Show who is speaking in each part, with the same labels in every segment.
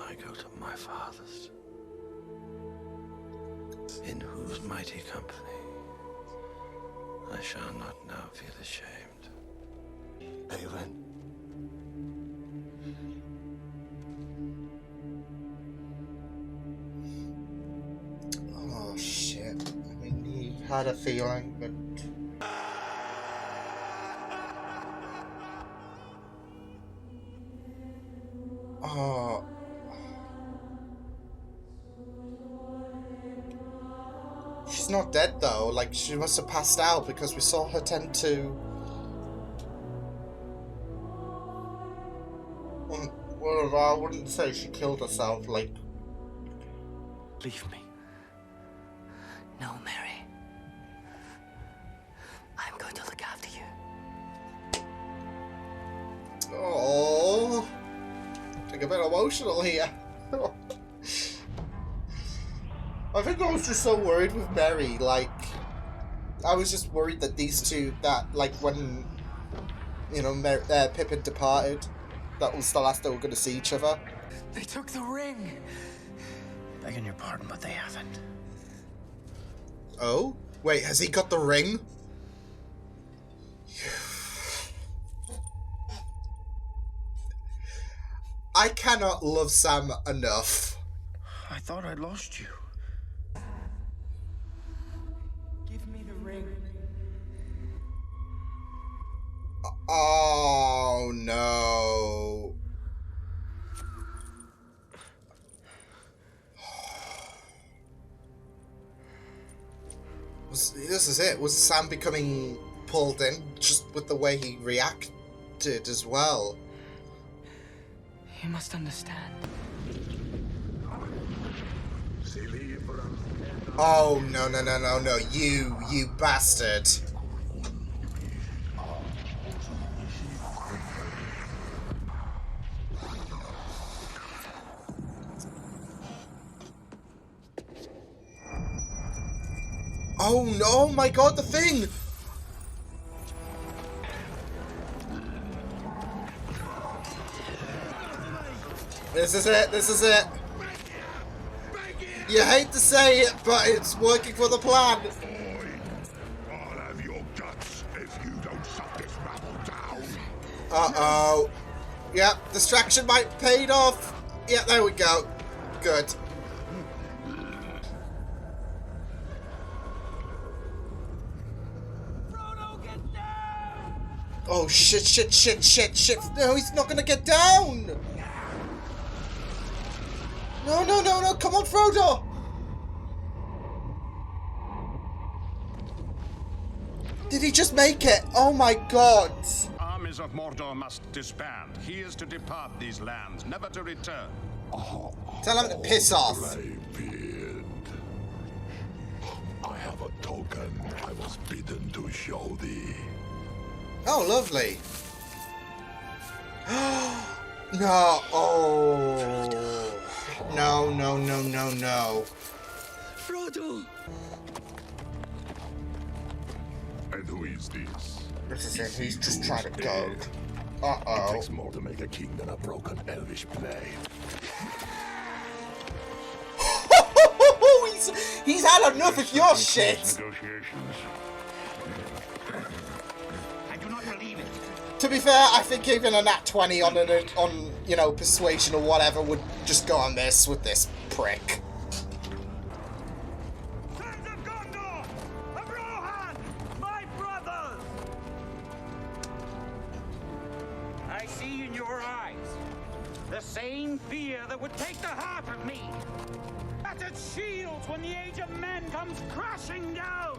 Speaker 1: I go to my fathers, in whose mighty company I shall not now feel ashamed. Balin.
Speaker 2: Oh shit. I mean, he had a feeling, but... Oh... She's not dead though, like she must have passed out because we saw her tend to... Well, I wouldn't say she killed herself, like...
Speaker 3: Leave me. No, Mary. I'm going to look after you.
Speaker 2: Oh, getting a bit emotional here. I think I was just so worried with Mary, like, I was just worried that these two, that, like, when, you know, Pippin departed, that was the last they were going to see each other.
Speaker 3: They took the ring!
Speaker 1: Begging your pardon, but they haven't.
Speaker 2: Oh? Wait, has he got the ring? I cannot love Sam enough.
Speaker 1: I thought I'd lost you.
Speaker 3: Give me the ring.
Speaker 2: Oh, no. This is it. Was Sam becoming pulled in just with the way he reacted as well?
Speaker 3: You must understand.
Speaker 2: Oh, no, no, no, no, no. You bastard. Oh, no, my God, the thing! This is it, this is it. You hate to say it, but it's working for the plan.
Speaker 4: I'll have your guts if you don't shut this rabble down.
Speaker 2: Uh-oh. Yep, distraction might paid off. Yeah, there we go. Good. Oh, shit, shit, shit, shit, shit. No, he's not gonna get down. No, no, no, no. Come on, Frodo. Did he just make it? Oh, my God.
Speaker 4: Armies of Mordor must disband. He is to depart these lands, never to return.
Speaker 2: Tell him to piss off.
Speaker 4: Greybeard. I have a token I was bidden to show thee.
Speaker 2: Oh, lovely. No. Oh. No, no, no, no, no.
Speaker 3: Frodo!
Speaker 4: And who is this?
Speaker 2: This is it. He's just trying to go.
Speaker 4: It
Speaker 2: Uh-oh.
Speaker 4: takes more to make a king than a broken elvish blade.
Speaker 2: he's had enough of your shit.
Speaker 4: Negotiations. I do not believe it.
Speaker 2: To be fair, I think even a nat 20 on you know, persuasion or whatever would just go on this with this prick.
Speaker 5: Sons of Gondor! Of Rohan! My brothers! I see in your eyes the same fear that would take the heart of me. Battered shields when the age of men comes crashing down.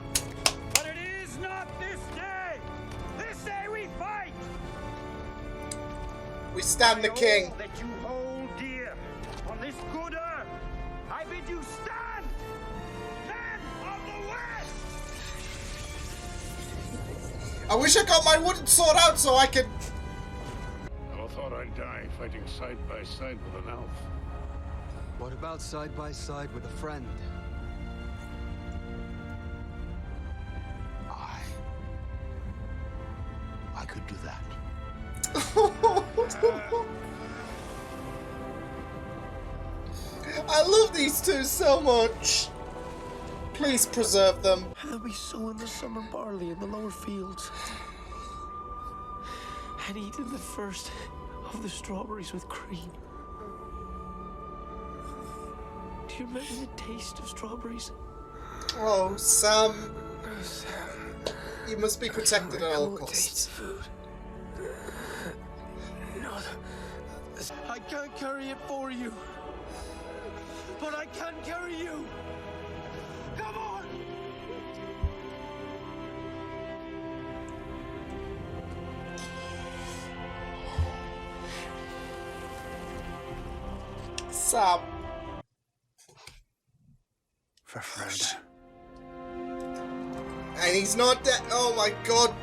Speaker 5: But it is not this day. This day we fight.
Speaker 2: We stand the king.
Speaker 5: All that you hold dear on this good earth, I bid you stand, men of the West.
Speaker 2: I wish I got my wooden sword out so I could...
Speaker 4: I thought I'd die fighting side by side with an elf.
Speaker 6: What about side by side with a friend?
Speaker 1: I could do that.
Speaker 2: I love these two so much. Please preserve them.
Speaker 1: And then we sow in the summer barley in the lower fields. And eat in the first of the strawberries with cream. Do you remember the taste of strawberries?
Speaker 2: Oh, Sam.
Speaker 1: Oh, Sam.
Speaker 2: You must be protected at all
Speaker 1: Taste
Speaker 2: costs.
Speaker 1: food. No, I can't carry it for you. But I can carry you. Come on!
Speaker 2: Sam.
Speaker 1: For Fred.
Speaker 2: And he's not dead. Oh my god.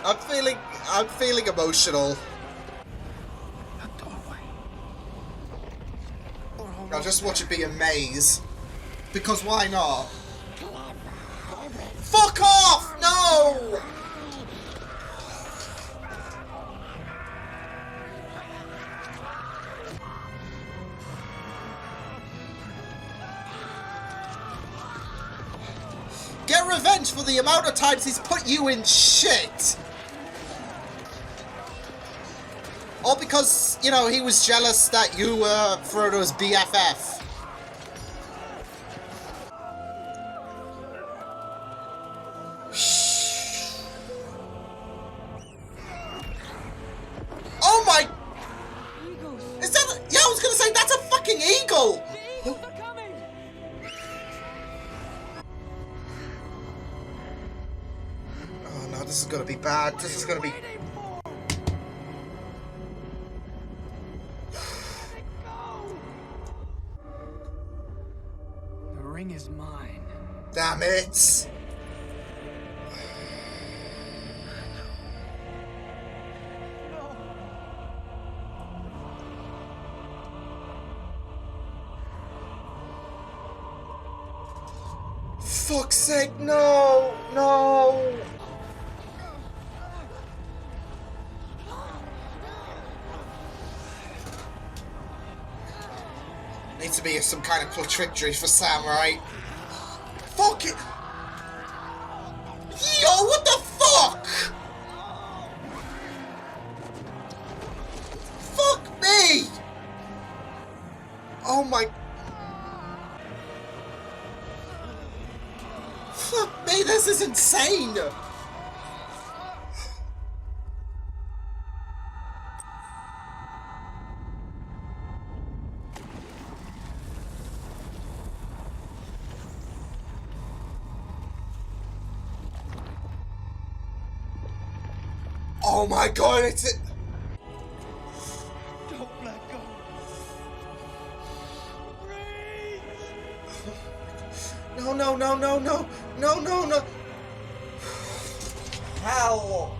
Speaker 2: I'm feeling emotional.
Speaker 1: A doorway.
Speaker 2: I'll just watch it be a maze. Because why not? Fuck off! No! Get revenge for the amount of times he's put you in shit! All because, you know, he was jealous that you were Frodo's BFF. Oh my... Is that... Yeah, I was gonna say, that's a fucking eagle! Oh no, this is gonna be bad. This is gonna be...
Speaker 3: The ring is mine.
Speaker 2: Damn it! Fuck's sake, no! No! Needs to be some kind of clutch victory for Sam, right? Fuck it! Yo, what the fuck? Fuck me! Oh my... Fuck me, this is insane! Oh my god, it's it!
Speaker 1: Don't let go.
Speaker 2: No, no, no, no, no, no, no, no. Hell.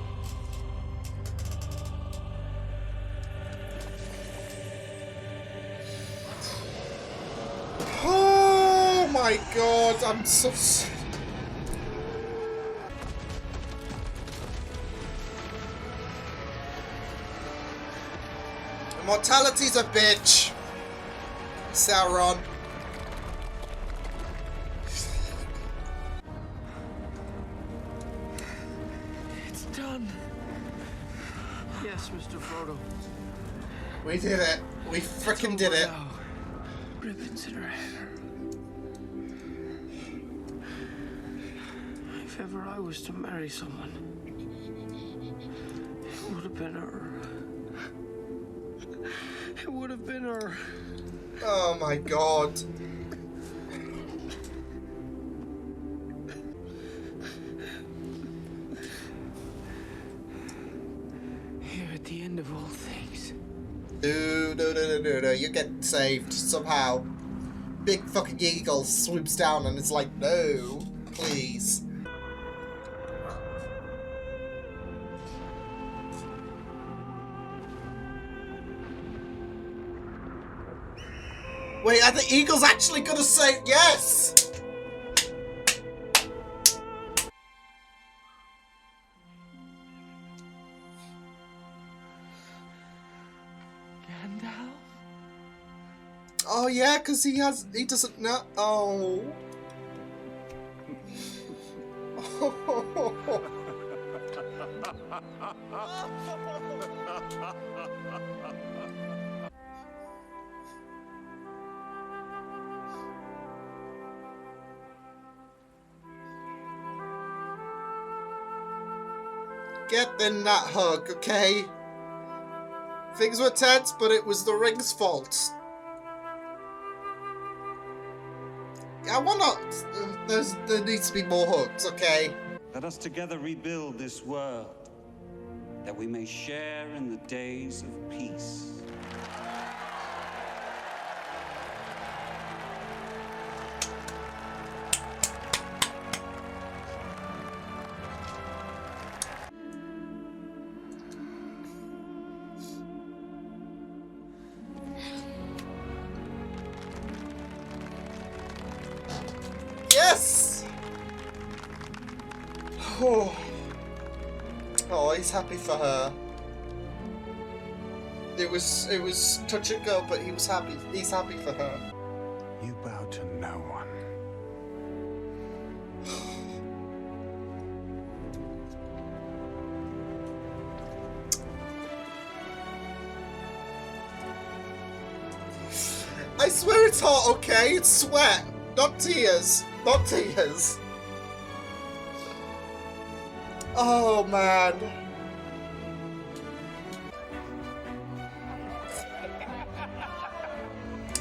Speaker 2: Oh my god, I'm so... Immortality's a bitch. Sauron.
Speaker 1: It's done. Yes, Mr. Frodo.
Speaker 2: We did it. We frickin' did it.
Speaker 1: Now. Ribbons in her hair. If ever I was to marry someone, it would have been her. It would have been her.
Speaker 2: Oh my god.
Speaker 1: Here at the end of all things.
Speaker 2: No. You get saved somehow. Big fucking eagle swoops down and it's like, no, please. Wait, are the eagles actually gonna say yes?
Speaker 3: to hell?
Speaker 2: Oh yeah, because he doesn't know. Oh. Get in that hug, okay? Things were tense, but it was the ring's fault. I want not. There needs to be more hugs, okay?
Speaker 5: Let us together rebuild this world, that we may share in the days of peace.
Speaker 2: Yes! Oh. Oh, he's happy for her. It was touch and go, but he was happy. He's happy for her.
Speaker 4: You bow to no one.
Speaker 2: I swear it's hot, okay? It's sweat, not tears. Not tears. Oh, man.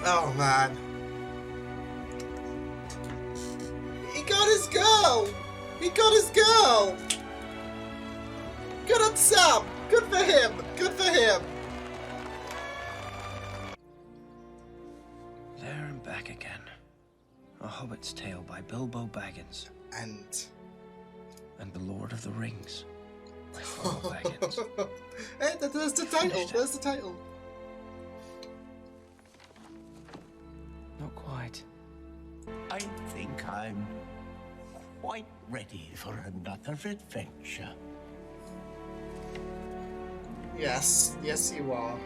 Speaker 2: Oh, man. He got his girl! He got his girl! Good on Sam! Good for him! Good for him!
Speaker 1: There and back again. A Hobbit's Tale by Bilbo Baggins.
Speaker 2: And
Speaker 1: The Lord of the Rings by Frodo Baggins.
Speaker 2: Hey, there's the title. There's the title.
Speaker 1: Not quite.
Speaker 7: I think I'm quite ready for another adventure.
Speaker 2: Yes. Yes, you are.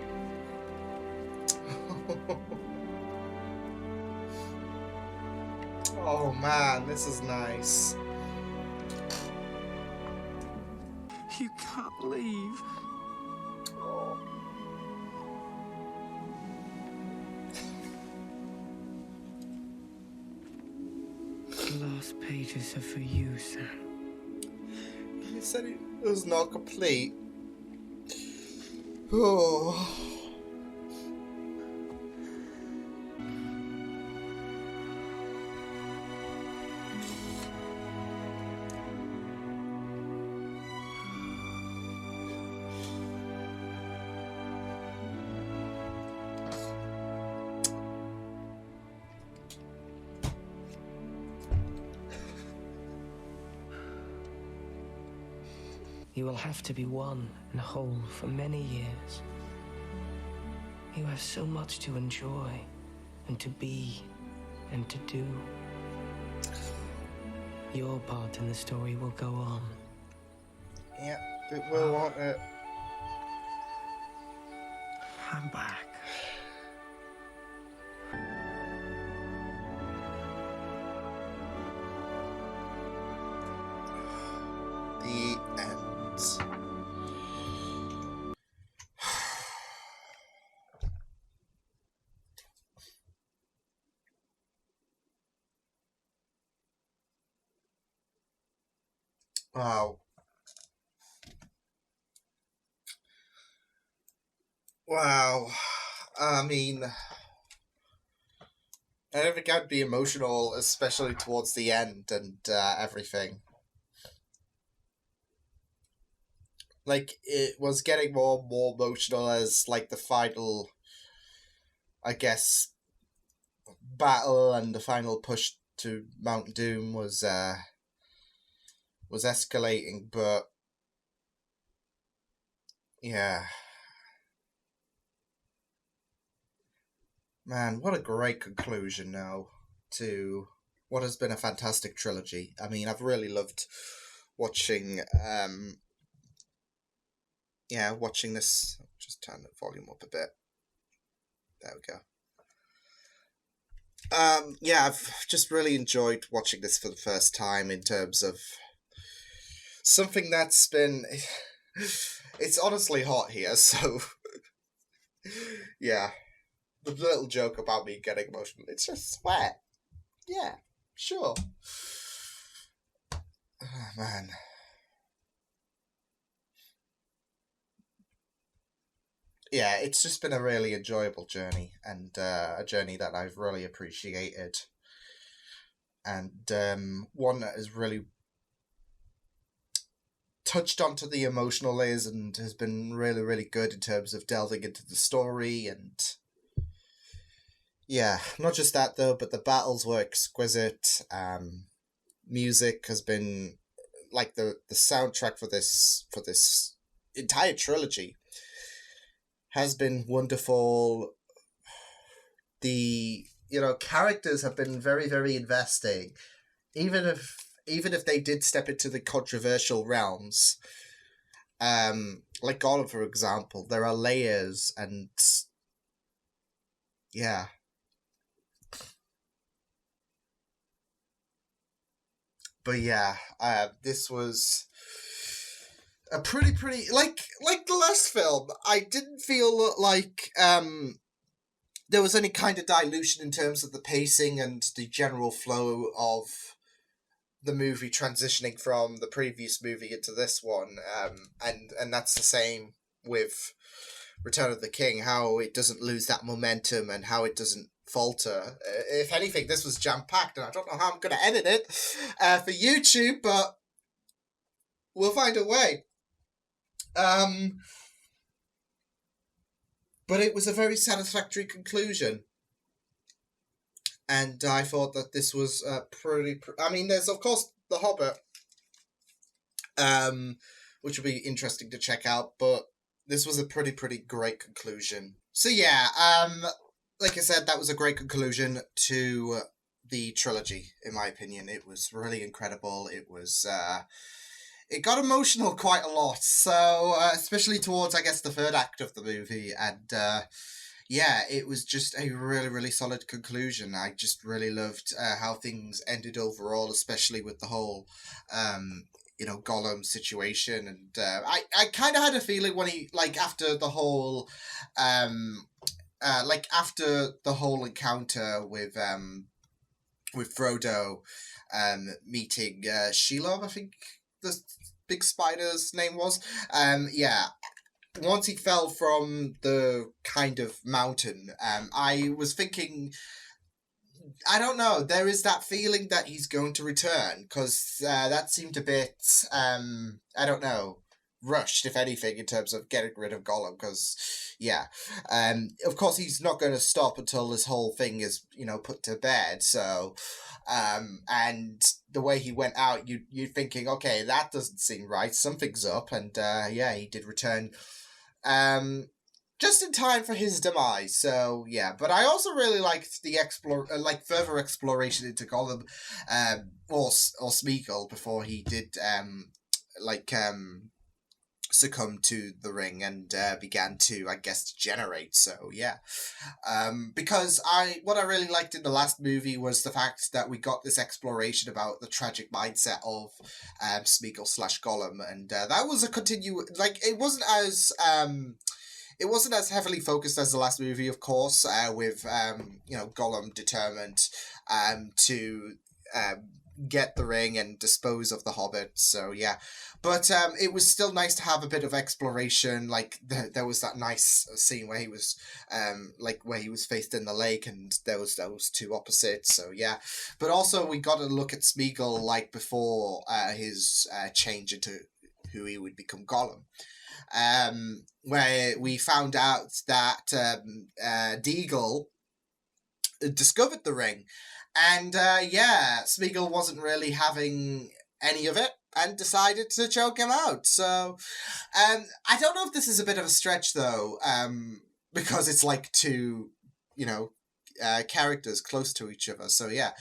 Speaker 2: Oh, man. This is nice.
Speaker 3: You can't leave. The last pages are for you, Sam.
Speaker 2: He said it was not complete. Oh.
Speaker 3: You will have to be one and whole for many years. You have so much to enjoy and to be and to do. Your part in the story will go on.
Speaker 2: Yeah, it will, won't it?
Speaker 3: I'm back.
Speaker 2: The end. Wow. Wow. I mean, I don't think I'd be emotional, especially towards the end and everything. Like, it was getting more and more emotional as, like, the final, I guess, battle and the final push to Mount Doom was escalating, but yeah. Man, what a great conclusion now to what has been a fantastic trilogy. I mean, I've really loved watching watching this. Just turn the volume up a bit. There we go. Yeah, I've just really enjoyed watching this for the first time in terms of something that's been... It's honestly hot here, so... Yeah. The little joke about me getting emotional, it's just sweat. Yeah, sure. Oh, man. Yeah, it's just been a really enjoyable journey, and a journey that I've really appreciated, and one that has really touched onto the emotional layers and has been really, really good in terms of delving into the story. And yeah, not just that though, but the battles were exquisite. Music has been like the soundtrack for this entire trilogy has been wonderful. The characters have been very, very investing, even if they did step into the controversial realms. Like Gollum, for example, there are layers, and yeah. But yeah, this was a pretty like the last film. I didn't feel like there was any kind of dilution in terms of the pacing and the general flow of the movie transitioning from the previous movie into this one. And that's the same with Return of the King, how it doesn't lose that momentum and how it doesn't falter. If anything, this was jam-packed, and I don't know how I'm going to edit it for YouTube, but we'll find a way. But it was a very satisfactory conclusion. And I thought that this was pretty... I mean, there's, of course, The Hobbit, which will be interesting to check out, but this was a pretty great conclusion. So yeah, like I said, that was a great conclusion to the trilogy, in my opinion. It was really incredible. It was... it got emotional quite a lot, so especially towards, I guess, the third act of the movie, and yeah, it was just a really solid conclusion. I just really loved how things ended overall, especially with the whole Gollum situation, and I kind of had a feeling when he, like, after the whole after the whole encounter with Frodo meeting Shelob, I think the big spider's name was. Yeah, once he fell from the kind of mountain, I was thinking, I don't know, there is that feeling that he's going to return, because that seemed a bit, I don't know, rushed, if anything, in terms of getting rid of Gollum, because, yeah, of course he's not going to stop until this whole thing is, put to bed, so, and the way he went out, you're thinking, okay, that doesn't seem right, something's up, and, yeah, he did return, just in time for his demise, so, yeah, but I also really liked the further exploration into Gollum, or Smeagol, before he did, succumb to the ring and began to, I guess, degenerate. So yeah, because what I really liked in the last movie was the fact that we got this exploration about the tragic mindset of Smeagol / Gollum, and that was a it wasn't as heavily focused as the last movie, of course, with Gollum determined to get the ring and dispose of the Hobbit. So yeah, but it was still nice to have a bit of exploration. Like there was that nice scene where he was where he was faced in the lake, and there was those two opposites. So yeah, but also we got to look at Smeagol like before his change into who he would become, Gollum. Where we found out that Deagle discovered the ring, and yeah, Smeagol wasn't really having any of it and decided to choke him out. So I don't know if this is a bit of a stretch though, because it's like two, characters close to each other. So yeah,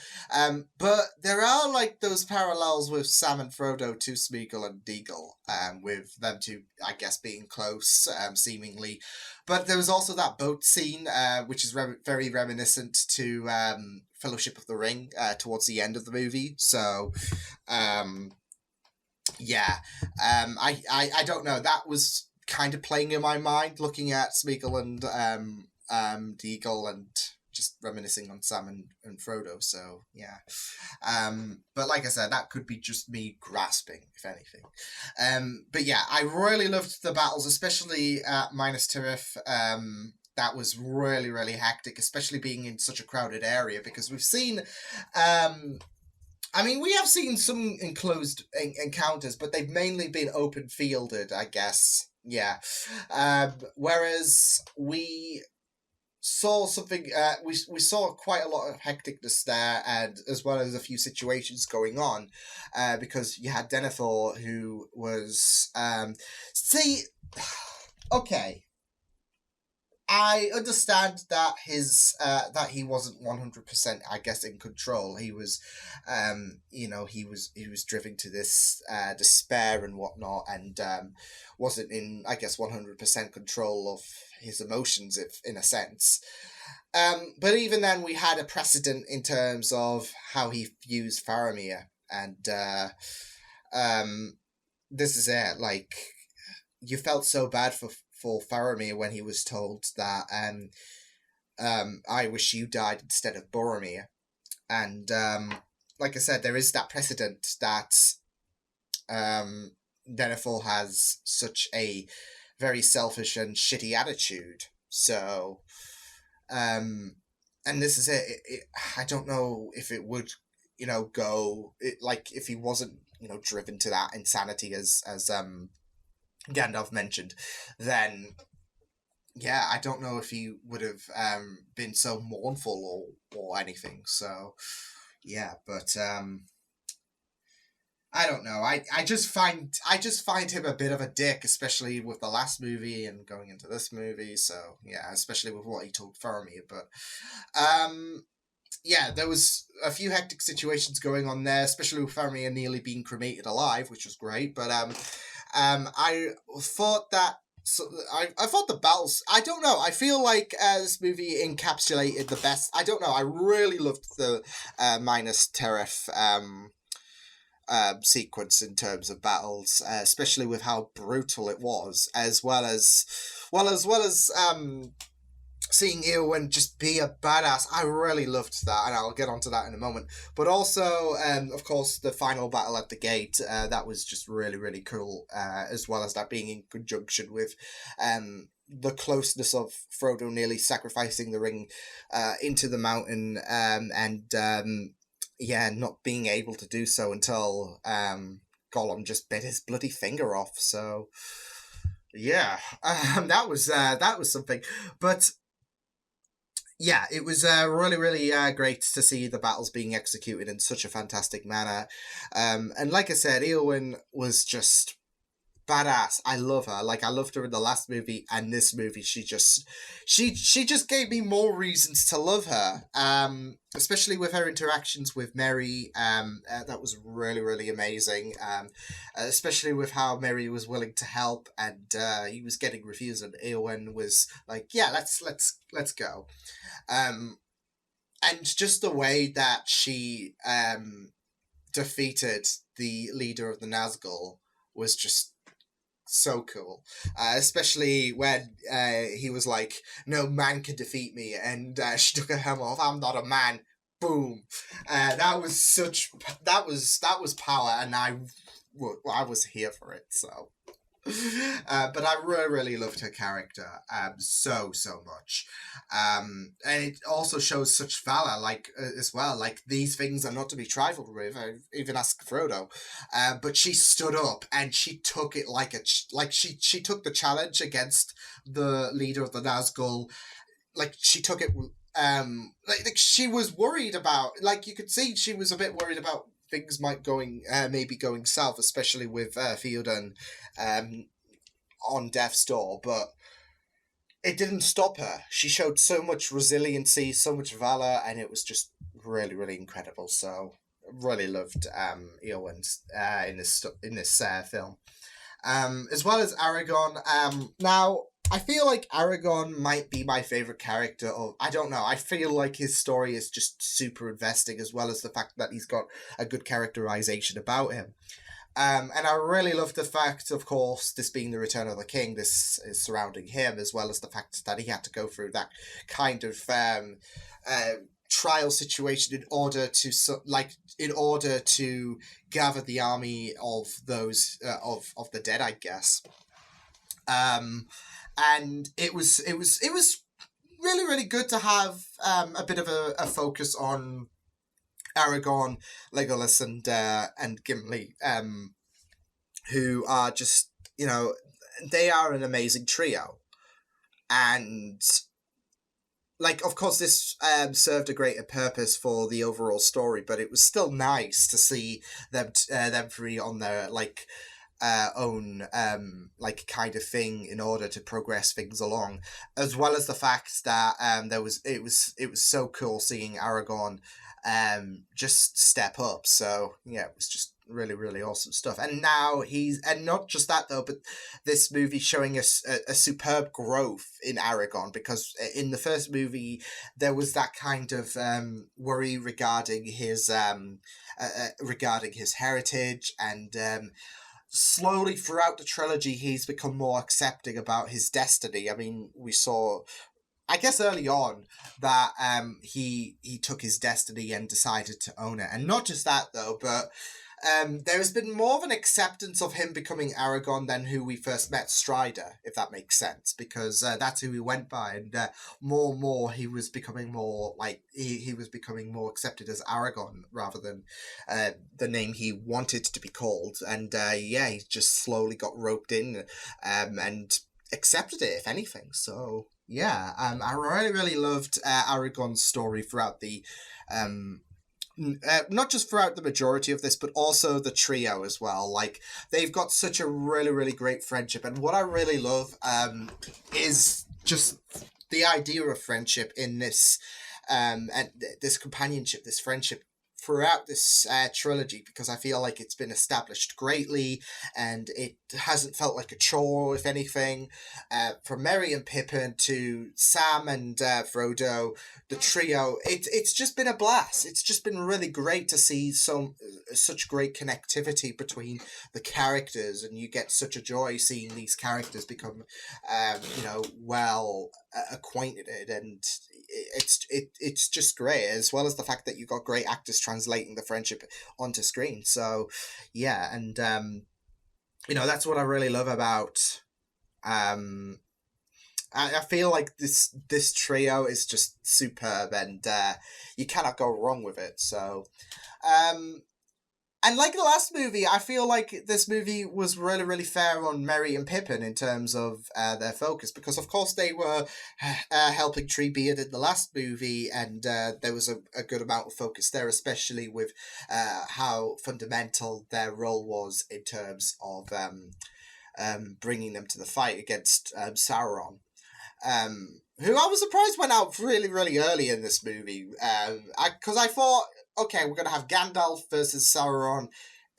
Speaker 2: but there are like those parallels with Sam and Frodo to Smeagol and Deagle, with them two, I guess, being close, seemingly. But there was also that boat scene, which is very reminiscent to Fellowship of the Ring towards the end of the movie. So, yeah, I don't know. That was kind of playing in my mind, looking at Smeagol and Deagle and just reminiscing on Sam and Frodo. So yeah, but like I said, that could be just me grasping, if anything. But yeah, I really loved the battles, especially at Minas Tirith. That was really, really hectic, especially being in such a crowded area, because we've seen I mean, we have seen some enclosed encounters, but they've mainly been open fielded, I guess. Yeah. Whereas we saw something, we saw quite a lot of hecticness there, and as well as a few situations going on, because you had Denethor, who was, okay. I understand that that he wasn't 100%, I guess, in control. He was, he was driven to this despair and whatnot, and wasn't in, I guess, 100% control of his emotions, if in a sense. But even then, we had a precedent in terms of how he views Faramir, and this is it. Like, you felt so bad for Faramir when he was told that I wish you died instead of Boromir. And like I said, there is that precedent that Denethor has such a very selfish and shitty attitude. So, and this is it. I don't know if it would, go, like, if he wasn't, driven to that insanity as Gandalf mentioned, then yeah, I don't know if he would have been so mournful or anything. So yeah, but I don't know. I just find him a bit of a dick, especially with the last movie and going into this movie. So yeah, especially with what he told Faramir. But yeah, there was a few hectic situations going on there, especially with Faramir nearly being cremated alive, which was great. But I thought that I thought the battles, I don't know, I feel like this movie encapsulated the best. I don't know, I really loved the Minas Tirith sequence in terms of battles, especially with how brutal it was, as well as seeing Eowyn just be a badass. I really loved that, and I'll get onto that in a moment. But also, of course, the final battle at the gate, that was just really, really cool, as well as that being in conjunction with the closeness of Frodo nearly sacrificing the ring into the mountain, and not being able to do so until Gollum just bit his bloody finger off. So yeah, that was something. But yeah, it was really, really great to see the battles being executed in such a fantastic manner. And like I said, Eowyn was just badass. I love her. Like, I loved her in the last movie, and this movie, she just gave me more reasons to love her. Especially with her interactions with Merry. That was really, really amazing. Especially with how Merry was willing to help, and he was getting refused, and Eowyn was like, "Yeah, let's go." And just the way that she defeated the leader of the Nazgul was just so cool, especially when he was like, "No man can defeat me," and she took her helmet off. "I'm not a man." Boom. That was power, and I was here for it. So, but I really, really loved her character so much, and it also shows such valor, like as well. Like, these things are not to be trifled with. I even asked Frodo, but she stood up and she took it she took the challenge against the leader of the Nazgul. Like, she took it. Like she was worried about. Like, you could see she was a bit worried about things maybe going south, especially with Theoden on death's door. But it didn't stop her. She showed so much resiliency, so much valor, and it was just really, really incredible. So really loved Eowyn in this film. As well as Aragon. Now I feel like Aragon might be my favorite character. Of I don't know. I feel like his story is just super investing, as well as the fact that he's got a good characterization about him. And I really love the fact, of course, this being the Return of the King, this is surrounding him, as well as the fact that he had to go through that kind of trial situation in order to gather the army of those of the dead, I guess. And it was really, really good to have a bit of a focus on Aragorn, Legolas, and Gimli, who are just, they are an amazing trio. And, like, of course, this served a greater purpose for the overall story, but it was still nice to see them three on their, own kind of thing in order to progress things along, as well as the fact that it was so cool seeing Aragorn just step up. So yeah, it was just really, really awesome stuff. And now and not just that though, but this movie showing us a superb growth in Aragorn, because in the first movie there was that kind of worry regarding his heritage, and slowly throughout the trilogy he's become more accepting about his destiny. I mean, we saw, I guess, early on that he took his destiny and decided to own it. And not just that though, but there has been more of an acceptance of him becoming Aragorn than who we first met, Strider, if that makes sense, because that's who he went by, and more and more he was becoming more he was becoming more accepted as Aragorn rather than the name he wanted to be called. And he just slowly got roped in and accepted it, if anything. So yeah, I really, really loved Aragorn's story throughout the not just throughout the majority of this, but also the trio as well. Like, they've got such a really, really great friendship, and what I really love is just the idea of friendship in this and this companionship, this friendship throughout this trilogy, because I feel like it's been established greatly and it hasn't felt like a chore, if anything. From Merry and Pippin to Sam and Frodo, the trio, it's just been a blast. It's just been really great to see such great connectivity between the characters, and you get such a joy seeing these characters become well acquainted, and it's just great, as well as the fact that you've got great actors translating the friendship onto screen. So yeah, and that's what I really love about I feel like this trio is just superb, and you cannot go wrong with it. So and like the last movie, I feel like this movie was really, really fair on Merry and Pippin in terms of their focus, because of course they were helping Treebeard in the last movie, and there was a good amount of focus there, especially with how fundamental their role was in terms of bringing them to the fight against Sauron. Who I was surprised went out really, really early in this movie. Because I thought, okay, we're going to have Gandalf versus Sauron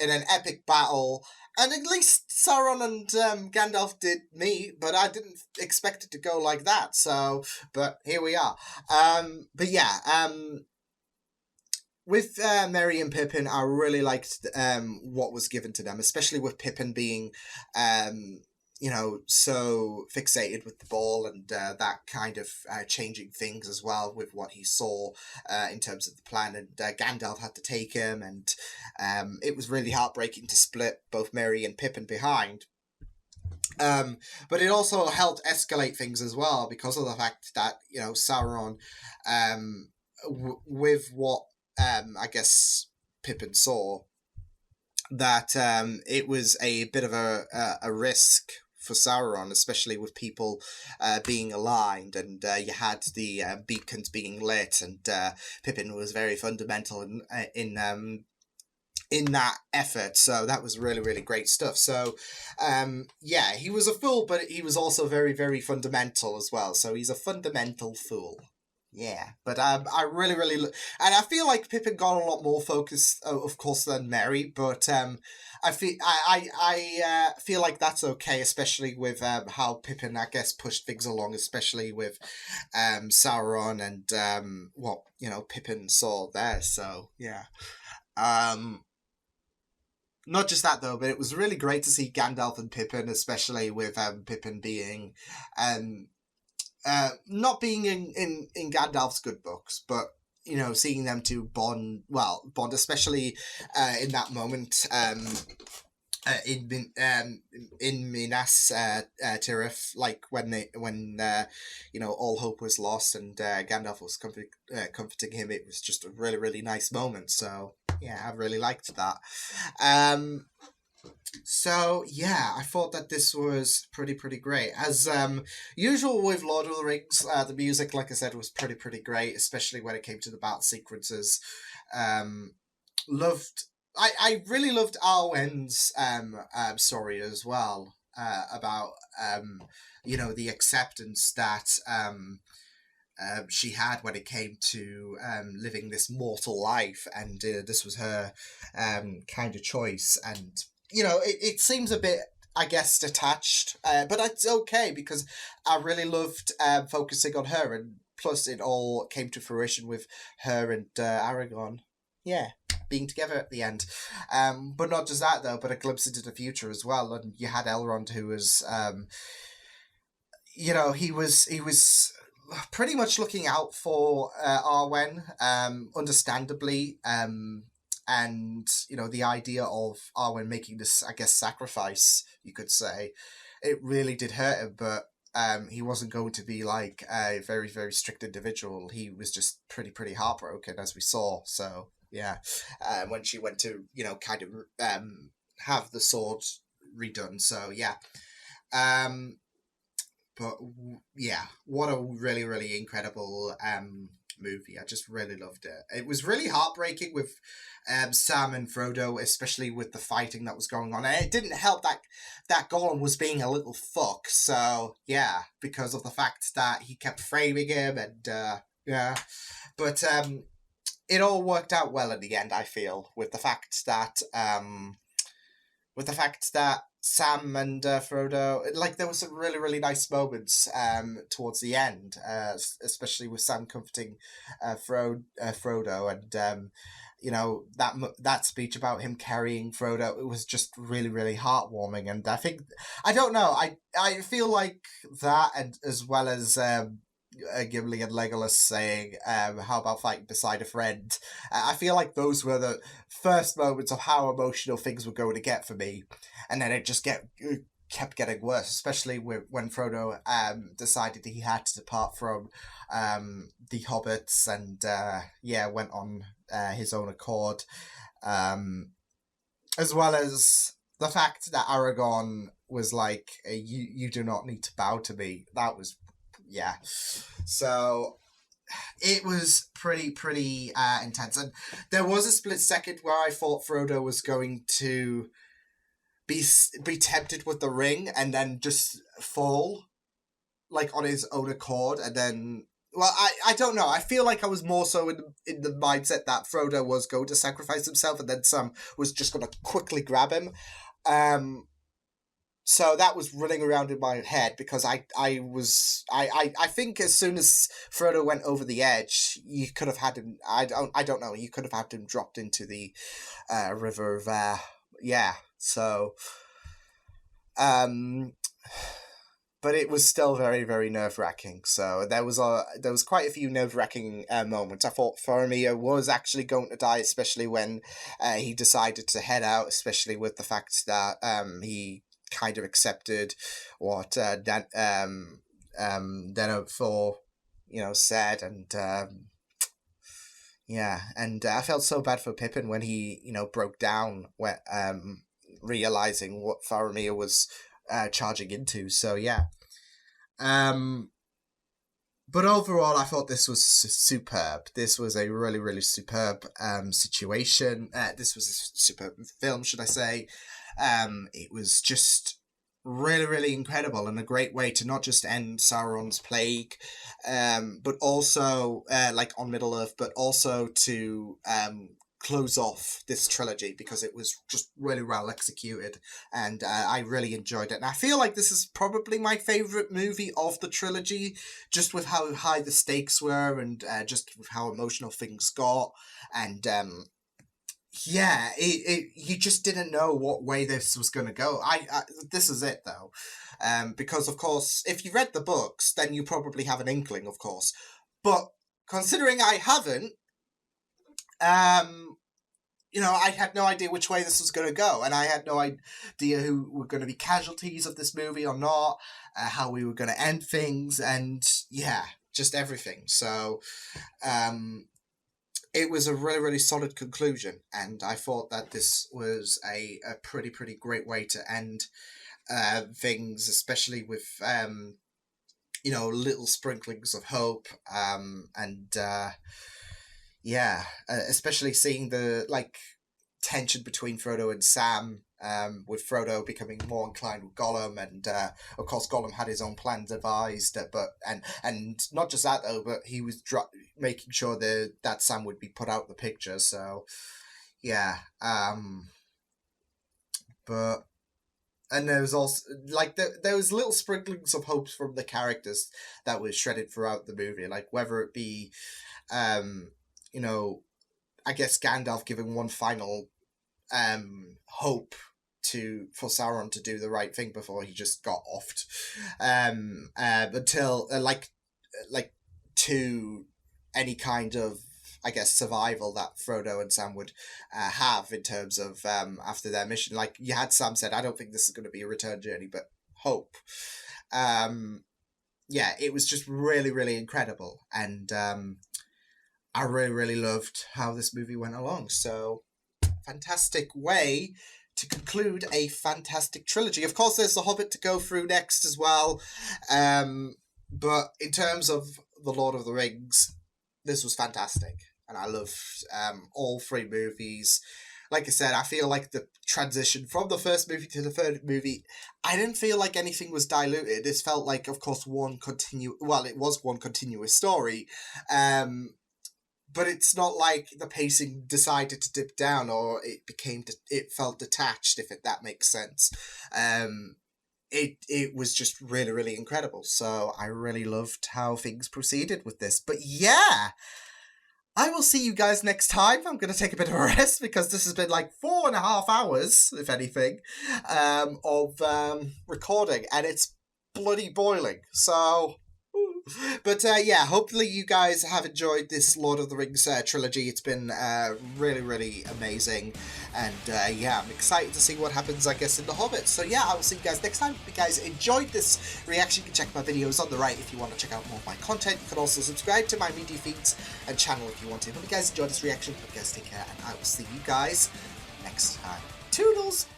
Speaker 2: in an epic battle. And at least Sauron and Gandalf did meet, but I didn't expect it to go like that. So, but here we are. But yeah, with Merry and Pippin, I really liked what was given to them, especially with Pippin being so fixated with the ball, and that kind of changing things as well with what he saw in terms of the plan, and Gandalf had to take him, and it was really heartbreaking to split both Merry and Pippin behind. But it also helped escalate things as well, because of the fact that, Sauron, with what I guess Pippin saw, that it was a bit of a risk for Sauron, especially with people being aligned, and you had the beacons being lit, and Pippin was very fundamental in in that effort. So that was really, really great stuff. So yeah, he was a fool, but he was also very, very fundamental as well. So he's a fundamental fool. Yeah, but I really, really, and I feel like Pippin got a lot more focus, of course, than Merry. But I feel like that's okay, especially with how Pippin, I guess, pushed things along, especially with Sauron and what Pippin saw there. So yeah, not just that though, but it was really great to see Gandalf and Pippin, especially with Pippin being not being in Gandalf's good books, but seeing them two bond, especially in that moment in Minas Tirith, like when all hope was lost and Gandalf was comforting him. It was just a really, really nice moment. So yeah, I really liked that. So yeah, I thought that this was pretty great. As usual with Lord of the Rings, the music, like I said, was pretty great, especially when it came to the battle sequences. I really loved Arwen's story as well, about the acceptance that she had when it came to living this mortal life, and this was her kind of choice. And it seems a bit, I guess, detached, but it's okay because I really loved focusing on her, and plus it all came to fruition with her and Aragorn, being together at the end. But not just that though, but a glimpse into the future as well. And you had Elrond, who was, he was pretty much looking out for Arwen, understandably. And the idea of Arwen making this, I guess, sacrifice, you could say, it really did hurt him. But he wasn't going to be like a very, very strict individual. He was just pretty heartbroken, as we saw. So yeah, when she went to kind of have the sword redone. So yeah, but yeah, what a really, really incredible movie. I just really loved it. It was really heartbreaking with Sam and Frodo, especially with the fighting that was going on. And it didn't help that Gollum was being a little fuck. So yeah, because of the fact that he kept framing him, and yeah, but it all worked out well in the end, I feel, with the fact that Sam and Frodo, like, there was some really, really nice moments towards the end, especially with Sam comforting Frodo, and that speech about him carrying Frodo. It was just really, really heartwarming. And I think, I don't know, I feel like that, and as well as Gimli and Legolas saying, how about fighting beside a friend? I feel like those were the first moments of how emotional things were going to get for me. And then it just kept getting worse, especially when Frodo decided he had to depart from the hobbits and went on his own accord. As well as the fact that Aragorn was like, you do not need to bow to me. That was, yeah. So it was pretty intense. And there was a split second where I thought Frodo was going to be tempted with the ring and then just fall, like, on his own accord. And then, well, I don't know. I feel like I was more so in the mindset that Frodo was going to sacrifice himself, and then Sam was just going to quickly grab him. So that was running around in my head, because I think as soon as Frodo went over the edge, you could have had him. I don't know. You could have had him dropped into the river of So, but it was still very, very nerve-wracking. So there was quite a few nerve-wracking moments. I thought Faramir was actually going to die, especially when he decided to head out, especially with the fact that he kind of accepted what Denethor said, and and I felt so bad for Pippin when he broke down when realizing what Faramir was charging into. So yeah, But overall, I thought this was superb. This was a really, really superb situation. This was a superb film, should I say. It was just really, really incredible and a great way to not just end Sauron's plague, but also, like, on Middle-earth, but also to close off this trilogy, because it was just really well executed, and I really enjoyed it. And I feel like this is probably my favourite movie of the trilogy, just with how high the stakes were, and just with how emotional things got, and yeah, you just didn't know what way this was going to go. This is it, though, because, of course, if you read the books, then you probably have an inkling, of course, but considering I haven't, you know, I had no idea which way this was going to go, and I had no idea who were going to be casualties of this movie or not, how we were going to end things, and yeah, just everything. So, it was a really, really solid conclusion, and I thought that this was a pretty great way to end things, especially with, you know, little sprinklings of hope, and yeah, especially seeing the, like, tension between Frodo and Sam, with Frodo becoming more inclined with Gollum, and of course Gollum had his own plan devised, but and not just that though, but he was making sure that Sam would be put out the picture. So yeah, but. And there was also, like, there was little sprinklings of hopes from the characters that was shredded throughout the movie, like whether it be, you know, I guess Gandalf giving one final hope for Sauron to do the right thing before he just got offed, until like to any kind of, I guess, survival that Frodo and Sam would have in terms of after their mission. Like, you had Sam said, I don't think this is going to be a return journey, but hope. Yeah, it was just really, really incredible, and I really, really loved how this movie went along. So, fantastic way to conclude a fantastic trilogy. Of course, there's The Hobbit to go through next as well, but in terms of The Lord of the Rings, this was fantastic, and I loved all three movies. Like I said, I feel like the transition from the first movie to the third movie, I didn't feel like anything was diluted. This felt like, of course, it was one continuous story, but it's not like the pacing decided to dip down, or it felt detached, if that makes sense. It was just really, really incredible. So I really loved how things proceeded with this. But yeah, I will see you guys next time. I'm going to take a bit of a rest, because this has been like 4.5 hours, if anything, of recording, and it's bloody boiling. So, but yeah, hopefully you guys have enjoyed this Lord of the Rings trilogy. It's been really, really amazing, and yeah, I'm excited to see what happens, I guess, in The Hobbit. So yeah, I will see you guys next time. If you guys enjoyed this reaction, you can check my videos on the right if you want to check out more of my content. You can also subscribe to my media feeds and channel if you want to. Hope you guys enjoyed this reaction. Hope you guys take care, and I will see you guys next time. Toodles!